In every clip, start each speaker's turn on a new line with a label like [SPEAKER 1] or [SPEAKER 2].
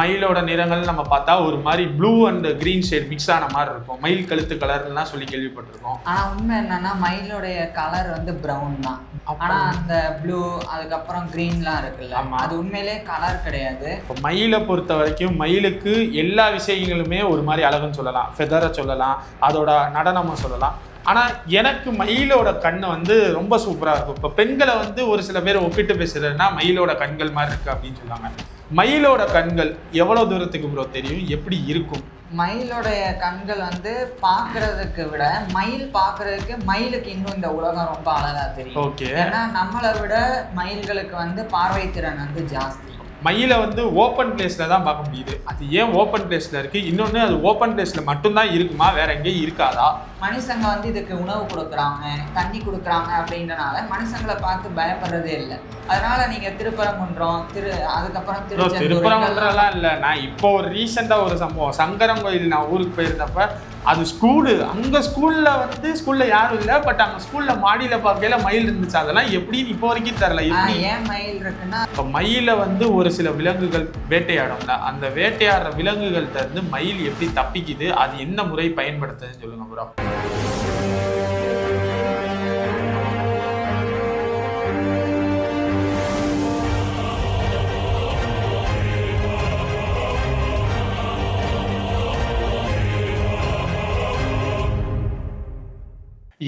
[SPEAKER 1] மயிலோட நிறங்கள் நம்ம பார்த்தா ஒரு மாதிரி blue and green shade mix ஆன மாதிரி இருக்கும். மயில் கழுத்து கலர்லாம் சொல்லி கேள்விப்பட்டிருக்கோம்.
[SPEAKER 2] ஆனா உண்மை என்னன்னா மயிலோடைய கலர் வந்து பிரவுன் தான். ஆனா அந்த ப்ளூ அதுக்கப்புறம் கிரீன்லாம் இருக்குல்ல, அது உண்மையிலே கலர் கிடையாது.
[SPEAKER 1] இப்போ மயிலை பொறுத்த வரைக்கும் மயிலுக்கு எல்லா விஷயங்களுமே ஒரு மாதிரி அழகுன்னு சொல்லலாம், ஃபெதரை சொல்லலாம், அதோட நடனமும் சொல்லலாம். ஆனால் எனக்கு மயிலோட கண் வந்து ரொம்ப சூப்பராக இருக்கும். இப்போ பெண்களை வந்து ஒரு சில பேர் ஒப்பிட்டு பேசுறதுன்னா மயிலோட கண்கள் மாதிரி இருக்கு அப்படின்னு சொல்லுவாங்க. மயிலோட கண்கள் எவ்வளோ தூரத்துக்கு ப்ரோ தெரியும், எப்படி இருக்கும்?
[SPEAKER 2] மயிலோடைய கண்கள் வந்து பார்க்கறதுக்கு விட மயில் பார்க்கறதுக்கு மயிலுக்கு இன்னும் இந்த உலகம் ரொம்ப அழகா தெரியும்.
[SPEAKER 1] ஓகே.
[SPEAKER 2] ஏன்னா நம்மளை விட மயில்களுக்கு வந்து பார்வை திறன் வந்து ஜாஸ்தி.
[SPEAKER 1] மயிலை வந்து ஓப்பன் பிளேஸ்ல தான் பார்க்க முடியுது. அது ஏன் ஓப்பன் பிளேஸ்ல இருக்கு? இன்னொன்று அது ஓப்பன் பிளேஸ்ல மட்டும்தான் இருக்குமா, வேற எங்கேயும் இருக்காதா?
[SPEAKER 2] மனுஷங்க வந்து இதுக்கு உணவு கொடுக்குறாங்க, தண்ணி கொடுக்குறாங்க அப்படின்றனால மனுஷங்களை பார்த்து பயப்படுறதே இல்லை. அதனால நீங்க திருப்பரங்குன்றம் அதுக்கப்புறம்
[SPEAKER 1] திருப்பரங்குன்றம்லாம் இல்லை. நான் இப்போ ஒரு ரீசெண்டா ஒரு சம்பவம், சங்கரன் கோயில் நான் ஊருக்கு போயிருந்தப்ப அது ஸ்கூலு, அங்க ஸ்கூல்ல யாரும் இல்லை, பட் அங்க ஸ்கூல்ல மாடியில பார்க்கல மயில் இருந்துச்சு. அதெல்லாம் எப்படின்னு இப்போ வரைக்கும் தெரியல.
[SPEAKER 2] ஏன் மயில் இருக்குன்னா
[SPEAKER 1] இப்போ மயில வந்து ஒரு சில விலங்குகள் வேட்டையாடும்ல, அந்த வேட்டையாடுற விலங்குகள்கிட்ட இருந்து மயில் எப்படி தப்பிக்குது, அது என்ன முறை பயன்படுத்துதுன்னு சொல்லுங்க ப்ரோ.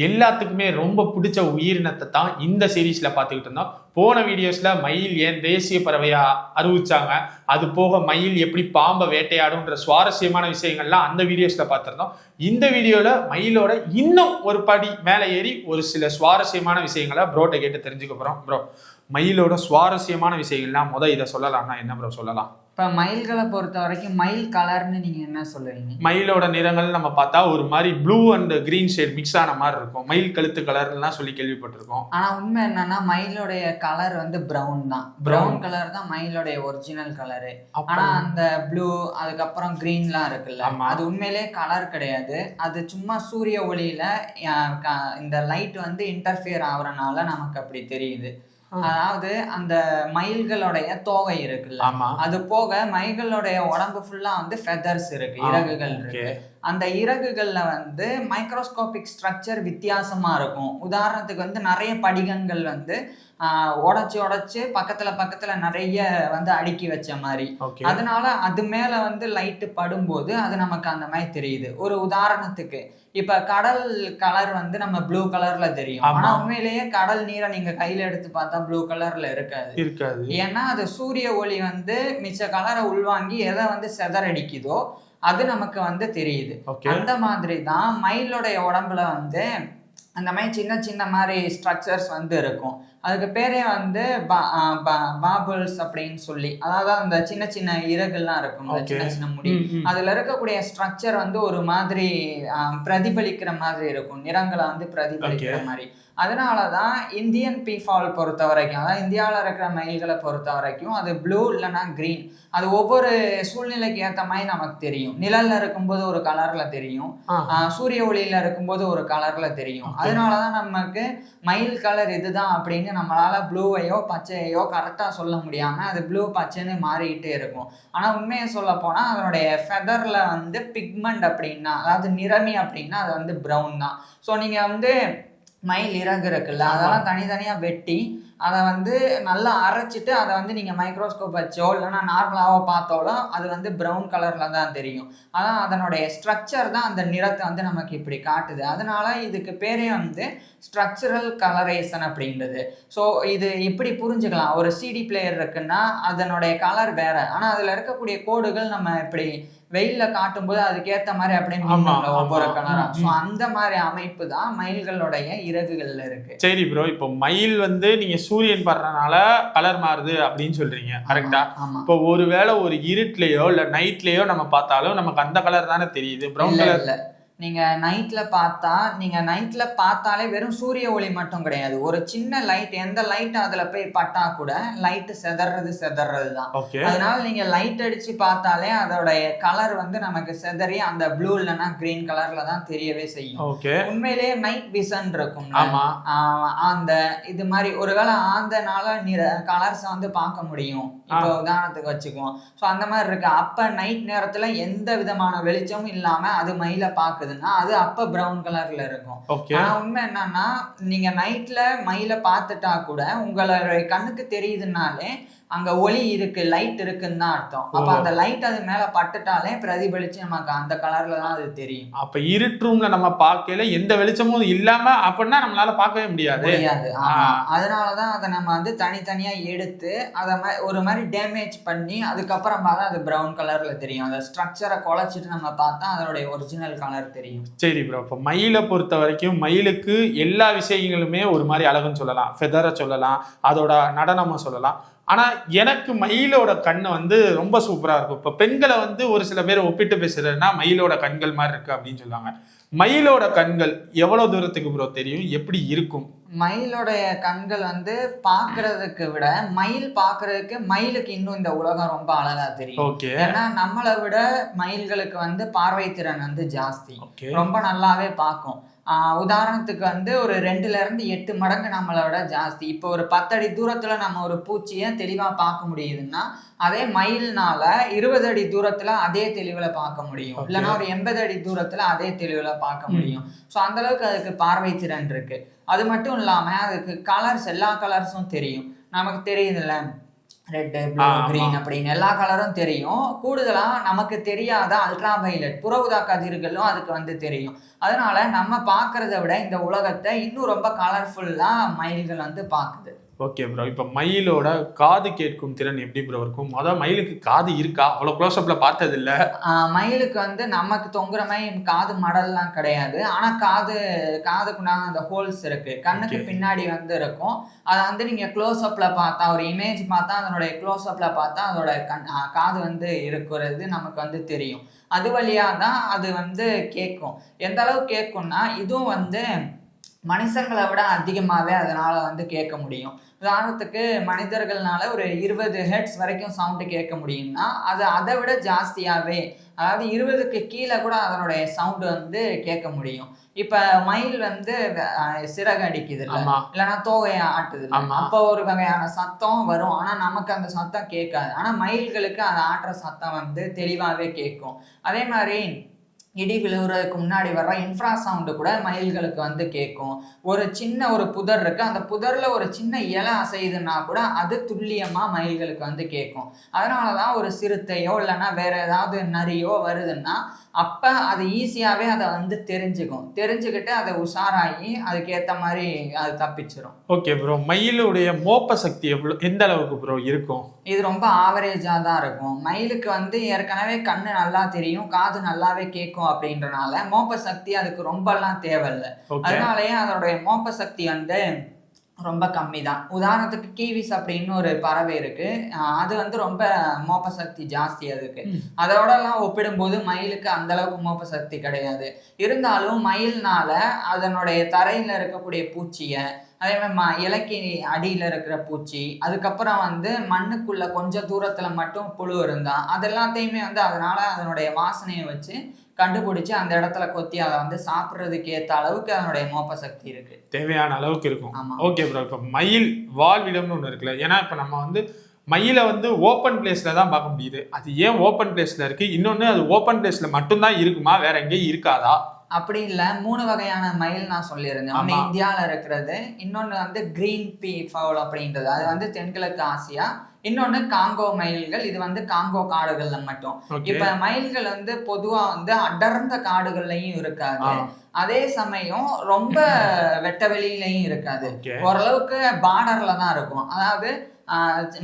[SPEAKER 1] எல்லாத்துக்குமே ரொம்ப பிடிச்ச உயிரினத்தை தான் இந்த சீரீஸ்ல பார்த்துக்கிட்டு இருந்தோம். போன வீடியோஸ்ல மயில் ஏன் தேசிய பறவையா அறிவிச்சாங்க, அது போக மயில் எப்படி பாம்பை வேட்டையாடுன்ற சுவாரஸ்யமான விஷயங்கள்லாம் அந்த வீடியோஸ்ல பார்த்துருந்தோம். இந்த வீடியோல மயிலோட இன்னும் ஒரு படி மேலே ஏறி ஒரு சில சுவாரஸ்யமான விஷயங்களை ப்ரோட்ட கேட்டு தெரிஞ்சுக்க போறோம். ப்ரோ, மயிலோட சுவாரஸ்யமான விஷயங்கள்லாம் இதை சொல்லலாம்னா என்ன ப்ரோ சொல்லலாம்?
[SPEAKER 2] இப்போ மயில்களை பொறுத்த வரைக்கும் மயில் கலர்னு நீங்கள் என்ன சொல்லுவீங்க?
[SPEAKER 1] மயிலோட நிறங்கள் நம்ம பார்த்தா ஒரு மாதிரி blue and green shade mix ஆன மாதிரி இருக்கும். மயில் கழுத்து கலர்லாம் சொல்லி கேள்விப்பட்டிருக்கோம்.
[SPEAKER 2] ஆனால் உண்மை என்னன்னா மயிலோடைய கலர் வந்து பிரவுன் தான். பிரவுன் கலர் தான் மயிலோடைய ஒரிஜினல் கலரு. ஆனால் அந்த ப்ளூ அதுக்கப்புறம் கிரீன்லாம் இருக்குல்ல, அது உண்மையிலே கலர் கிடையாது. அது சும்மா சூரிய ஒளியில இந்த லைட் வந்து இன்டர்ஃபியர் ஆகுறனால நமக்கு அப்படி தெரியுது. அதாவது அந்த மயில்களுடைய தோகை இருக்குல்ல, அது போக மயில்களுடைய உடம்பு ஃபுல்லா வந்து ஃபெதர்ஸ் இருக்கு, இறகுகள் இருக்கு. அந்த இறகுகள்ல வந்து மைக்ரோஸ்கோபிக் ஸ்ட்ரக்சர் வித்தியாசமா இருக்கும். உதாரணத்துக்கு வந்து நிறைய படிகங்கள் வந்து உடைச்சு பக்கத்துல நிறைய வந்து அடுக்கி வச்ச மாதிரி. அதனால அது மேல வந்து லைட்டு படும்போது அது நமக்கு அந்த மாதிரி தெரியுது. ஒரு உதாரணத்துக்கு இப்ப கடல் கலர் வந்து நம்ம ப்ளூ கலர்ல தெரியும். ஆனா உண்மையிலேயே கடல் நீரை நீங்க கையில எடுத்து பார்த்தா ப்ளூ கலர்ல இருக்காது. ஏன்னா அது சூரிய ஒளி வந்து மிச்ச கலரை உள்வாங்கி எதை வந்து செதறடிக்குதோ அது நமக்கு வந்து தெரியுது. அந்த மாதிரி தான் மயிலோடைய உடம்புல வந்து அந்த மாதிரி சின்ன சின்ன மாதிரி ஸ்ட்ரக்சர்ஸ் வந்து இருக்கும். அதுக்கு பேரே வந்து பாபிள்ஸ் அப்படின்னு சொல்லி, அதாவது அந்த சின்ன சின்ன இறகுலாம் இருக்கும், சின்ன சின்ன முடி. அதுல இருக்கக்கூடிய ஸ்ட்ரக்சர் வந்து ஒரு மாதிரி பிரதிபலிக்கிற மாதிரி இருக்கும், நிறங்களை வந்து பிரதிபலிக்கிற மாதிரி. அதனாலதான் இந்தியன் பீஃபால் பொறுத்த வரைக்கும், அதாவது இந்தியாவில் இருக்கிற மயில்களை பொறுத்த வரைக்கும் அது ப்ளூ இல்லைன்னா கிரீன். அது ஒவ்வொரு சூழ்நிலைக்கு ஏற்ற மாதிரி நமக்கு தெரியும். நிழல்ல இருக்கும்போது ஒரு கலர்ல தெரியும், சூரிய ஒளியில இருக்கும்போது ஒரு கலர்ல தெரியும். அதனாலதான் நமக்கு மயில் கலர் இதுதான் அப்படின்னு நம்மளால ப்ளூவையோ பச்சையோ கரெக்டா சொல்ல முடியாம அது ப்ளூ பச்சைன்னு மாறிக்கிட்டே இருக்கும். ஆனா உண்மையை சொல்ல போனா அதனுடைய ஃபெதர்ல வந்து பிக்மெண்ட் அப்படின்னா, அதாவது நிறமி அப்படின்னா அது வந்து ப்ரௌன் தான். ஸோ நீங்க வந்து மயில் இறகு இருக்குல்ல, அதெல்லாம் தனித்தனியா வெட்டி அதை வந்து நல்லா அரைச்சிட்டு அதை வந்து நீங்கள் மைக்ரோஸ்கோப் வச்சோ இல்லைன்னா நார்மலாவோ பார்த்தாலும் அது வந்து ப்ரௌன் கலரில் தான் தெரியும். அதான் அதனுடைய ஸ்ட்ரக்சர் தான் அந்த நிறத்தை வந்து நமக்கு இப்படி காட்டுது. அதனால இதுக்கு பேரே வந்து ஸ்ட்ரக்சரல் கலரேஷன் அப்படின்றது. ஸோ இது இப்படி புரிஞ்சுக்கலாம். ஒரு சிடி பிளேயர் இருக்குன்னா அதனுடைய கலர் வேற, ஆனால் அதில் இருக்கக்கூடிய கோடுகள் நம்ம இப்படி வெயில்ல காட்டும் போது அதுக்கேற்ற மாதிரி அப்படின்னு ஒவ்வொரு கலரா. ஸோ அந்த மாதிரி அமைப்பு தான் மயில்களுடைய இறகுகள்ல இருக்கு.
[SPEAKER 1] சரி ப்ரோ, இப்போ மயில் வந்து நீங்க சூரியன் படுறதுனால கலர் மாறுது அப்படின்னு சொல்றீங்க, கரெக்டா? இப்போ ஒருவேளை ஒரு இருட்லயோ இல்ல நைட்லயோ நம்ம பார்த்தாலும் நமக்கு அந்த கலர் தானே தெரியுது, ப்ரௌன் கலர்.
[SPEAKER 2] நீங்க நைட்ல பார்த்தாலே வெறும் சூரிய ஒளி மட்டும் கிடையாது. ஒரு சின்ன லைட், எந்த லைட் அதுல போய் பட்டா கூட லைட் செதறது தான். அதனால நீங்க லைட் அடிச்சு பார்த்தாலே அதோடைய கலர் வந்து நமக்கு செதறி அந்த ப்ளூ இல்லைன்னா கிரீன் கலர்ல தான் தெரியவே செய்யும். உண்மையிலேயே நைட் விஷன் இருக்கும். அந்த இது மாதிரி ஒருவேளை ஆந்தனால கலர்ஸ் வந்து பார்க்க முடியும். இப்போ உதாரணத்துக்கு வச்சுக்குவோம். ஸோ அந்த மாதிரி இருக்கு. அப்ப நைட் நேரத்துல எந்த விதமான வெளிச்சமும் இல்லாம அது மயில பாக்குதுன்னா அது அப்ப பிரவுன் கலர்ல இருக்கும். ஆனா உண்மை என்னன்னா, நீங்க நைட்ல மயில பார்த்துட்டா கூட உங்களுடைய கண்ணுக்கு தெரியுதுனாலே அங்க ஒளி இருக்கு, லைட் இருக்குன்னு தான் அர்த்தம். அப்ப அந்த லைட் அது மேல பட்டுட்டாலே பிரதிபலிச்சு நமக்கு அந்த கலர்ல தான் அது தெரியும்.
[SPEAKER 1] அப்ப இருட்டு ரூம்ல நம்ம பார்க்கல எந்த வெளிச்சமும் இல்லாம அப்படின்னா நம்மளால பார்க்கவே முடியாது.
[SPEAKER 2] அதனாலதான் அதை நம்ம வந்து தனித்தனியா எடுத்து அதை ஒரு மாதிரி டேமேஜ் பண்ணி அதுக்கப்புறமா தான் அது பிரவுன் கலர்ல தெரியும். அந்த ஸ்ட்ரக்சரை குலைச்சிட்டு நம்ம பார்த்தா அதனுடைய ஒரிஜினல் கலர் தெரியும்.
[SPEAKER 1] சரி ப்ரோ, இப்போ மயிலை பொறுத்த வரைக்கும் மயிலுக்கு எல்லா விஷயங்களுமே ஒரு மாதிரி அழகுன்னு சொல்லலாம், ஃபெதரை சொல்லலாம், அதோட நடனமா சொல்லலாம். ஆனா எனக்கு மயிலோட கண்ணு வந்து ரொம்ப சூப்பரா இருக்கும். இப்போ பெண்களை வந்து ஒரு சில பேர் ஒப்பிட்டு பேசுறதுன்னா மயிலோட கண்கள் மாதிரி இருக்கு அப்படின்னு சொல்லுவாங்க. மயிலோட கண்கள் எவ்வளவு தூரத்துக்கு ப்ரோ தெரியும், எப்படி இருக்கும்?
[SPEAKER 2] மயிலோடைய கண்கள் வந்து பாக்குறதுக்கு விட மயிலுக்கு இன்னும் இந்த உலகம் ரொம்ப அழகா தெரியும். ஏன்னா நம்மளை விட மயில்களுக்கு வந்து பார்வை திறன் வந்து ஜாஸ்தி, ரொம்ப நல்லாவே பார்க்கும். உதாரணத்துக்கு வந்து ஒரு 2ல இருந்து 8 மடங்கு நம்மளோட ஜாஸ்தி. இப்போ ஒரு 10 அடி தூரத்துல நம்ம ஒரு பூச்சியை தெளிவா பார்க்க முடியுதுன்னா அதே மயில்னால 20 அடி தூரத்துல அதே தெளிவுல பார்க்க முடியும். இல்லைன்னா ஒரு 80 அடி தூரத்துல அதே தெளிவுல பார்க்க முடியும். ஸோ அந்த அளவுக்கு அதுக்கு பார்வை திறன் இருக்கு. அது மட்டும் இல்லாம அதுக்கு கலர்ஸ், எல்லா கலர்ஸும் தெரியும். நமக்கு தெரியுதுல்ல, ரெட், ப்ளூ, கிரீன் அப்படின்னு எல்லா கலரும் தெரியும். கூடுதலா நமக்கு தெரியாத அல்ட்ரா வயலட், புற ஊதா கதிர்களும் அதுக்கு வந்து தெரியும். அதனால நம்ம பார்க்கறத விட இந்த உலகத்தை இன்னும் ரொம்ப கலர்ஃபுல்லா மயில்கள் வந்து பார்க்குது.
[SPEAKER 1] ஓகே ப்ரோ, இப்போ மயிலோட காது கேட்கும் திறன் எப்படி ப்ரோ இருக்கும்? மொதல் மயிலுக்கு காது இருக்கா? அவ்வளோ க்ளோஸ்அப்ல பார்த்தது இல்லை.
[SPEAKER 2] மயிலுக்கு வந்து நமக்கு தொங்குற மாதிரி காது மடல்லாம் கிடையாது. ஆனால் காதுக்குண்டான அந்த ஹோல்ஸ் இருக்கு, கண்ணுக்கு பின்னாடி வந்து இருக்கும். அதை வந்து நீங்க க்ளோஸ்அப்ல பார்த்தா, ஒரு இமேஜ் பார்த்தா, அதனுடைய க்ளோஸ்அப்ல பார்த்தா அதோட காது வந்து இருக்கிறது நமக்கு வந்து தெரியும். அது வழியா தான் அது வந்து கேட்கும். எந்த அளவுக்கு கேட்கும்னா, இதுவும் வந்து மனுஷங்களை விட அதிகமாகவே அதனால வந்து கேட்க முடியும். உதாரணத்துக்கு மனிதர்கள்னால ஒரு 20 ஹெர்ட்ஸ் வரைக்கும் சவுண்டு கேட்க முடியும்னா அது அதை விட ஜாஸ்தியாகவே, அதாவது 20க்கு கீழே கூட அதனுடைய சவுண்டு வந்து கேட்க முடியும். இப்ப மயில் வந்து சிறகு அடிக்குது இல்லைன்னா தோகையை ஆட்டுது, அப்போ ஒரு வகையான சத்தம் வரும். ஆனா நமக்கு அந்த சத்தம் கேட்காது. ஆனா மயில்களுக்கு அந்த ஆட்டுற சத்தம் வந்து தெளிவாகவே கேட்கும். அதே மாதிரி இடி விழுவுறதுக்கு முன்னாடி வர்ற இன்ஃப்ரா சவுண்டு கூட மயில்களுக்கு வந்து கேட்கும். ஒரு புதர் இருக்கு, அந்த புதர்ல ஒரு சின்ன இலை அசையுதுன்னா கூட அது துல்லியமா மயில்களுக்கு வந்து கேட்கும். அதனாலதான் ஒரு சிறுத்தையோ இல்லைன்னா வேற ஏதாவது நரியோ வருதுன்னா அப்ப அது ஈஸியாவே அதை வந்து தெரிஞ்சுக்கிட்டு அதை உஷாராகி அதுக்கேற்ற மாதிரி அது தப்பிச்சிடும்.
[SPEAKER 1] ஓகே ப்ரோ, மயிலுடைய மோப்ப சக்தி எந்த அளவுக்கு ப்ரோ இருக்கும்?
[SPEAKER 2] இது ரொம்ப ஆவரேஜா தான் இருக்கும். மயிலுக்கு வந்து ஏற்கனவே கண்ணு நல்லா தெரியும், காது நல்லாவே கேட்கும் அப்படின்றனால மோப்ப சக்தி அதுக்கு ரொம்ப எல்லாம் தேவையில்லை. அதனாலயே அதோடைய மோப்ப சக்தி வந்து ரொம்ப கம்மி தான். உதாரணத்துக்கு கீவிஸ் அப்படின்னு ஒரு பறவை இருக்கு, அது வந்து ரொம்ப மோப்ப சக்தி ஜாஸ்தி அதுக்கு. அதோட எல்லாம் ஒப்பிடும்போது மயிலுக்கு அந்த அளவுக்கு மோப்ப சக்தி கிடையாது. இருந்தாலும் மயில்னால அதனுடைய தரையில இருக்கக்கூடிய பூச்சிய, அதே மாதிரி இலைக்கு அடியில இருக்கிற பூச்சி, அதுக்கப்புறம் வந்து மண்ணுக்குள்ள கொஞ்சம் தூரத்துல மட்டும் புழு இருந்தா அது எல்லாத்தையுமே வந்து அதனால அதனுடைய வாசனையை வச்சு கண்டுபிடிச்சு அந்த இடத்துல கொத்தி அதை வந்து சாப்பிட்றதுக்கு ஏற்ற அளவுக்கு அதனுடைய மோப்ப சக்தி இருக்கு,
[SPEAKER 1] தேவையான அளவுக்கு இருக்கும். ஓகே ப்ரோ, இப்போ மயில் வாழ்விடம்னு ஒன்று இருக்குல்ல, ஏன்னா இப்போ நம்ம வந்து மயிலை வந்து ஓப்பன் பிளேஸ்ல தான் பார்க்க முடியுது. அது ஏன் ஓப்பன் பிளேஸ்ல இருக்கு? இன்னொன்று, அது ஓப்பன் பிளேஸ்ல மட்டும்தான் இருக்குமா, வேற எங்கேயும் இருக்காதா?
[SPEAKER 2] அப்படி இல்லை, 3 வகையான மயில் நான் சொல்லியிருந்தேன். ஒன்று இந்தியாவில் இருக்கிறது, இன்னொன்று வந்து கிரீன் பீ ஃபவுல் அப்படின்றது, அது வந்து தென்கிழக்கு ஆசியா. இன்னொன்று காங்கோ மயில்கள், இது வந்து காங்கோ காடுகள்ல மட்டும். இப்ப மயில்கள் வந்து பொதுவா வந்து அடர்ந்த காடுகள்லயும் இருக்காது, அதே சமயம் ரொம்ப வெட்ட வெளியிலையும் இருக்காது, ஓரளவுக்கு பார்டர்ல தான் இருக்கும். அதாவது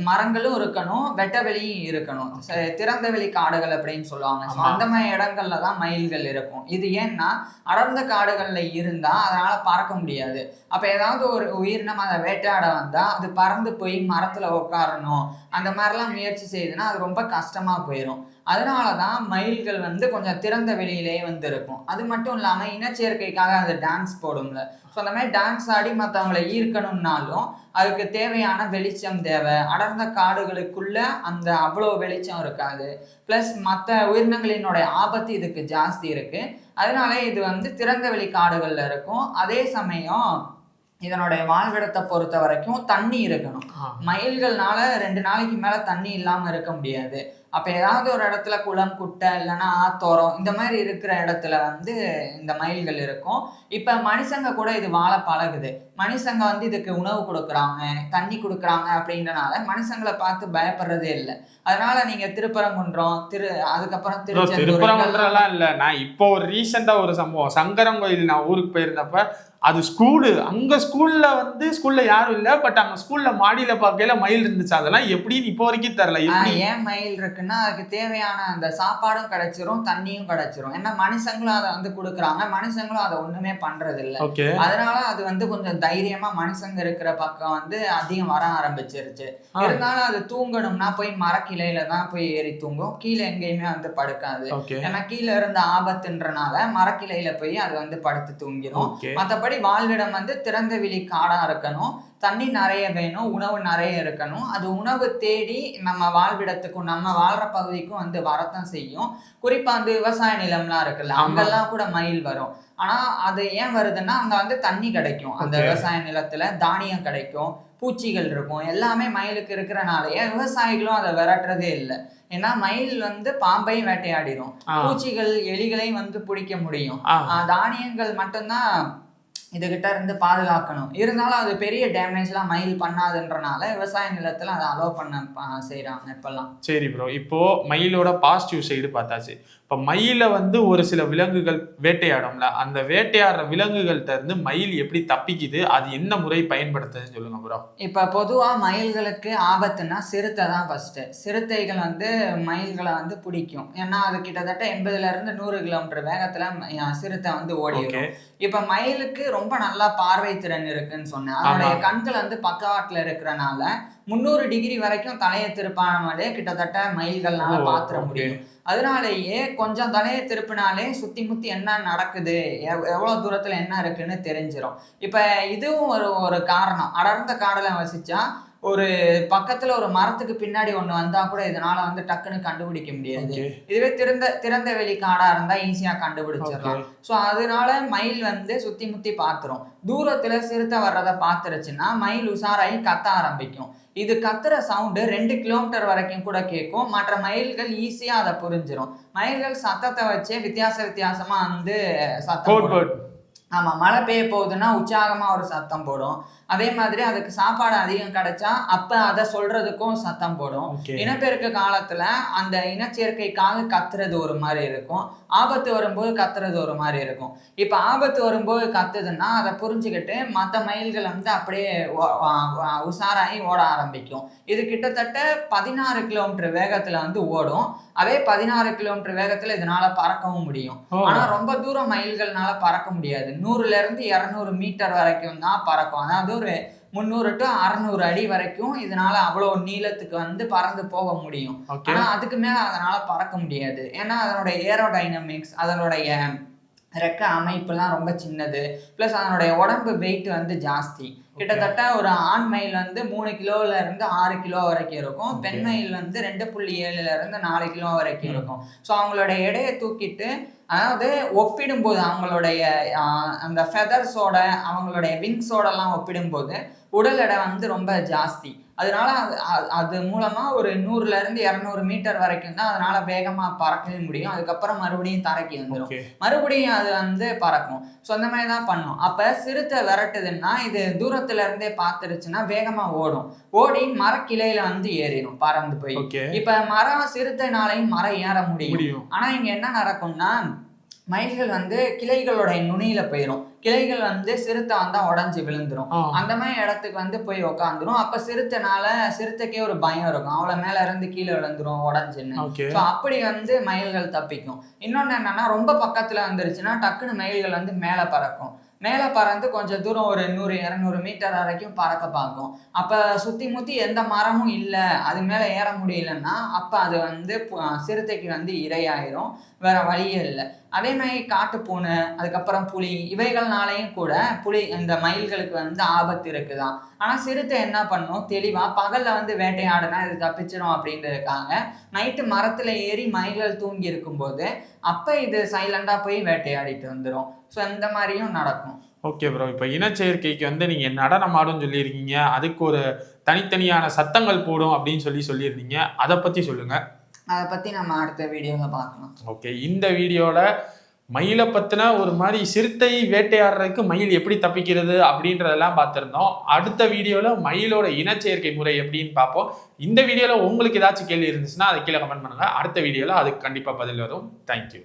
[SPEAKER 2] மரங்களும் இருக்கணும், வெட்ட வெளியும் இருக்கணும், திறந்த வெளி காடுகள் அப்படின்னு சொல்லுவாங்க. ஸோ அந்த மாதிரி இடங்கள்ல தான் மயில்கள் இருக்கும். இது ஏன்னா அடர்ந்த காடுகள்ல இருந்தா அதனால பறக்க முடியாது. அப்ப ஏதாவது ஒரு உயிரினம் அதை வேட்டையாட வந்தா அது பறந்து போய் மரத்துல உட்காரணும், அந்த மாதிரிலாம் முயற்சி செய்யுதுன்னா அது ரொம்ப கஷ்டமா போயிடும். அதனாலதான் மயில்கள் வந்து கொஞ்சம் திறந்த வெளியிலேயே வந்து இருக்கும். அது மட்டும் இல்லாம இனச்சேர்க்கைக்காக அது டான்ஸ் போடும்ல. ஸோ அந்த மாதிரி டான்ஸ் ஆடி மற்றவங்களை ஈர்க்கணும்னாலும் அதுக்கு தேவையான வெளிச்சம் தேவை. அடர்ந்த காடுகளுக்குள்ள அந்த அவ்வளோ வெளிச்சம் இருக்காது. பிளஸ் மற்ற உயிரினங்களினுடைய ஆபத்து இதுக்கு ஜாஸ்தி இருக்கு. அதனால இது வந்து திறந்த வெளி காடுகள்ல இருக்கும். அதே சமயம் இதனுடைய வாழ்விடத்தை பொறுத்த வரைக்கும் தண்ணி இருக்கணும். மயில்கள்னால 2 நாளைக்கு மேல தண்ணி இல்லாம இருக்க முடியாது. அப்ப ஏதாவது ஒரு இடத்துல குளம், குட்டை, இல்லைன்னா ஆத்தோரம் இந்த மாதிரி இருக்கிற இடத்துல வந்து இந்த மயில்கள் இருக்கும். இப்ப மனுஷங்க கூட இது வாழ பழகுது. மனுஷங்க வந்து இதுக்கு உணவு கொடுக்குறாங்க, தண்ணி கொடுக்குறாங்க அப்படின்றனால மனுஷங்களை பார்த்து பயப்படுறதே இல்லை. அதனால நீங்க திருப்பரங்குன்றம், அதுக்கப்புறம்
[SPEAKER 1] திருப்பரங்குன்றம்லாம் இல்ல. நான் இப்போ ஒரு ரீசெண்டா ஒரு சம்பவம், சங்கரன் கோயில் நான் ஊருக்கு போயிருந்தப்ப அது ஸ்கூலு, அங்க ஸ்கூல்ல யாரும் இல்ல, பட் அங்க ஸ்கூல்ல மாடியில பார்க்கல மயில் இருந்துச்சு. அதெல்லாம் எப்படின்னு இப்போ வரைக்கும் தெரியல.
[SPEAKER 2] ஏன் மயில் இருக்குன்னா அதுக்கு தேவையான அந்த சாப்பாடும் கிடைச்சிரும், தண்ணியும் கிடைச்சிரும். ஏன்னா மனுஷங்களும் அதை வந்து கொடுக்குறாங்க, மனுஷங்களும் அதை ஒண்ணுமே பண்றது இல்லை. அதனால அது வந்து கொஞ்சம் தைரியமா மனுஷங்க இருக்கிற பக்கம் வந்து அதிகம் வர ஆரம்பிச்சிருச்சு. இருந்தாலும் அது தூங்கணும்னா போய் மரக்கிளையில தான் போய் ஏறி தூங்கும், கீழே எங்கேயுமே வந்து படுக்காது. ஏன்னா கீழே இருந்த ஆபத்துன்றனால மரக்கிளையில போய் அது வந்து படுத்து தூங்கிடும். மற்றபடி வாழ்விடம் வந்து திறந்த வெளி காடா இருக்கணும், தண்ணி நிறைய வேணும், உணவு நிறைய இருக்கணும். அது உணவு தேடி நம்ம வாழ்விடத்துக்கும் நம்ம வாழ்ற பகுதிக்கும் வந்து வரத்தான் செய்யும். குறிப்பா வந்து விவசாய நிலம்லாம் இருக்குல்ல, அங்கெல்லாம் கூட மயில் வரும். ஆனா அது ஏன் வருதுன்னா அங்க வந்து தண்ணி கிடைக்கும், அந்த விவசாய நிலத்துல தானியம் கிடைக்கும், பூச்சிகள் இருக்கும், எல்லாமே மயிலுக்கு இருக்கிறனாலயே விவசாயிகளும் அதை விரட்டுறதே இல்லை. ஏன்னா மயில் வந்து பாம்பையும் வேட்டையாடிடும், பூச்சிகள் எலிகளையும் வந்து பிடிக்க முடியும். தானியங்கள் மட்டும்தான் இதுகிட்ட இருந்து பாதுகாக்கணும். இருந்தாலும் அது பெரிய டேமேஜ்லாம் மயில் பண்ணாதுன்றனால விவசாய நிலத்துல அதை அலோவ் பண்ண செய்யறாங்க இப்பெல்லாம்.
[SPEAKER 1] சரி ப்ரோ, இப்போ மயிலோட பாசிட்டிவ் சைடு பார்த்தாச்சு. இப்போ மயில வந்து ஒரு சில விலங்குகள் வேட்டையாடும்ல, அந்த வேட்டையாடுற விலங்குகள்கிட்ட இருந்து மயில் எப்படி தப்பிக்குது, அது என்ன முறை பயன்படுத்துதுன்னு சொல்லுங்க ப்ரோ.
[SPEAKER 2] இப்போ பொதுவா மயில்களுக்கு ஆபத்துன்னா சிறுத்தை தான் ஃபர்ஸ்ட். சிறுத்தைகள் வந்து மயில்களை வந்து பிடிக்கும். ஏன்னா அது கிட்டத்தட்ட 80 to 100 கிலோமீட்டர் வேகத்துல சிறுத்தை வந்து ஓடிடும். இப்ப மயிலுக்கு ரொம்ப நல்லா பார்வை திறன் இருக்குன்னு சொன்னேன். அதனுடைய கண்கள் வந்து பக்கவாட்டுல இருக்கிறனால 300 டிகிரி வரைக்கும் தலையை திருப்பானாலே கிட்டத்தட்ட மயில்கள்னால பாத்துற முடியும். அதனாலேயே கொஞ்சம் தலையை திருப்பினாலே சுத்தி முத்தி என்ன நடக்குது, எவ்வளவு தூரத்துல என்ன இருக்குன்னு தெரிஞ்சிடும். இப்ப இதுவும் ஒரு காரணம். அடர்ந்த காடுல வசிச்சா ஒரு பக்கத்துல ஒரு மரத்துக்கு பின்னாடி ஒண்ணு வந்தா கூட இதனால வந்து டக்குன்னு கண்டுபிடிக்க முடியாது. இதுவே திறந்த வெளி காடா இருந்தா ஈஸியா கண்டுபிடிச்சிடலாம். சோ அதனால மயில் வந்து சுத்தி முத்தி பாத்துரும். தூரத்துல சிறுத்தை வர்றதை பாத்துருச்சுன்னா மயில் உஷாராகி கத்த ஆரம்பிக்கும். இது கத்துற சவுண்டு 2 கிலோமீட்டர் வரைக்கும் கூட கேட்கும். மற்ற மயில்கள் ஈஸியா அதை புரிஞ்சிடும். மயில்கள் சத்தத்தை வச்சே வித்தியாசமா வந்து சத்தம். ஆமா, மழை பெய்ய போகுதுன்னா உற்சாகமா ஒரு சத்தம் போடும். அதே மாதிரி அதுக்கு சாப்பாடு அதிகம் கிடைச்சா அப்ப அதை சொல்றதுக்கும் சத்தம் போடும். இனப்பெருக்க காலத்துல அந்த இனச்சேர்க்கைக்காக கத்துறது ஒரு மாதிரி இருக்கும், ஆபத்து வரும்போது கத்துறது ஒரு மாதிரி இருக்கும். இப்ப ஆபத்து வரும்போது கத்துதுன்னா அதை புரிஞ்சுக்கிட்டு மற்ற மயில்கள் வந்து அப்படியே உஷாராகி ஓட ஆரம்பிக்கும். இது கிட்டத்தட்ட 16 கிலோமீட்டர் வேகத்துல வந்து ஓடும். அதே 16 கிலோமீட்டர் வேகத்துல இதனால பறக்கவும் முடியும். ஆனா ரொம்ப தூரம் மயில்கள்னால பறக்க முடியாது. 100 to 200 மீட்டர் வரைக்கும் தான் பறக்கும். அதாவது ஒரு 300 to 600 அடி வரைக்கும் இதனால அவ்வளவு நீளத்துக்கு வந்து பறந்து போக முடியும். ஆனா அதுக்கு மேல அதனால பறக்க முடியாது. ஏன்னா அதனுடைய ஏரோடைனமிக்ஸ், அதனுடைய ரெக்க அமைப்புலாம் ரொம்ப சின்னது. பிளஸ் அதனுடைய உடம்பு வெயிட் வந்து ஜாஸ்தி. கிட்டத்தட்ட ஒரு ஆண் மயில் வந்து 3 கிலோல இருந்து 6 கிலோ வரைக்கும் இருக்கும். பெண் மயில் வந்து 2.7 to 4 கிலோ வரைக்கும் இருக்கும். ஸோ அவங்களுடைய எடையை தூக்கிட்டு, அதாவது ஒப்பிடும்போது அவங்களுடைய அந்த ஃபெதர்ஸோட அவங்களுடைய விங்ஸோடலாம் ஒப்பிடும்போது உடல் எடை வந்து ரொம்ப ஜாஸ்தி. அதனால அது மூலமா ஒரு 100 to 200 மீட்டர் வரைக்கும் தான் அதனால வேகமா பறக்கவே முடியும். அதுக்கப்புறம் மறுபடியும் தரைக்கு வந்துடும், மறுபடியும் அது வந்து பறக்கும். ஸோ அந்த மாதிரி தான் பண்ணும். அப்ப சிறுத்தை விரட்டுதுன்னா இது தூரத்துல இருந்தே பார்த்துருச்சுன்னா வேகமா ஓடி மரக்கிளையில வந்து ஏறிடும் பறந்து போய். இப்ப சிறுத்தைனாலையும் மரம் ஏற முடியும். ஆனா இங்க என்ன நடக்கும்னா மயில்கள் வந்து கிளைகளோட நுனியில போயிடும். கிளைகள் வந்து சிறுத்தை வந்தா உடஞ்சி விழுந்துரும். அந்த மாதிரி இடத்துக்கு வந்து போய் உக்காந்துரும். அப்ப சிறுத்தைக்கே ஒரு பயம் இருக்கும், அவளை மேல இருந்து கீழே விழுந்துரும் உடஞ்சுன்னு. அப்படி வந்து மயில்கள் தப்பிக்கும். இன்னொன்னு என்னன்னா, ரொம்ப பக்கத்துல வந்துருச்சுன்னா டக்குன்னு மயில்கள் வந்து மேல பறக்கும். மேலே பறந்து கொஞ்சம் தூரம் ஒரு 100-200 மீட்டர் வரைக்கும் பறக்க பார்க்கும். அப்போ சுற்றி முற்றி எந்த மரமும் இல்லை, அது மேலே ஏற முடியலன்னா அப்போ அது வந்து சிறுத்தைக்கு வந்து இரையாயிரும். வேற வழியே இல்லை. அதே மாதிரி காட்டுப்பூனை, அதுக்கப்புறம் புலி, இவைகள்னாலையும் கூட இந்த மயில்களுக்கு வந்து ஆபத்து இருக்குதான். ஆனால் சிறுத்தை என்ன பண்ணும், தெளிவாக பகலில் வந்து வேட்டையாடுனா இது தப்பிச்சிடும் அப்படின்றதுக்காக நைட்டு மரத்தில் ஏறி மயில்கள் தூங்கி இருக்கும்போது அப்போ இது சைலண்டாக போய் வேட்டையாடிட்டு வந்துடும். ஸோ இந்த மாதிரியும் நடக்கும்.
[SPEAKER 1] ஓகே ப்ரோ, இப்போ இனச்சேர்க்கைக்கு வந்து நீங்கள் நடனம் ஆடும்னு சொல்லியிருக்கீங்க, அதுக்கு ஒரு தனித்தனியான சத்தங்கள் போடும் அப்படின்னு சொல்லியிருந்தீங்க, அதை பற்றி சொல்லுங்கள்.
[SPEAKER 2] அதை பற்றி நம்ம அடுத்த வீடியோவில் பார்க்கலாம்.
[SPEAKER 1] ஓகே, இந்த வீடியோவில் மயிலை பற்றின ஒரு மாதிரி சிறுத்தை வேட்டையாடுறதுக்கு மயில் எப்படி தப்பிக்கிறது அப்படின்றதெல்லாம் பார்த்துருந்தோம். அடுத்த வீடியோவில் மயிலோட இனச்சேர்க்கை முறை எப்படின்னு பார்ப்போம். இந்த வீடியோவில் உங்களுக்கு ஏதாச்சும் கேள்வி இருந்துச்சுன்னா அதை கீழே கமெண்ட் பண்ணுங்கள். அடுத்த வீடியோவில் அதுக்கு கண்டிப்பாக பதில் வரும். தேங்க்யூ.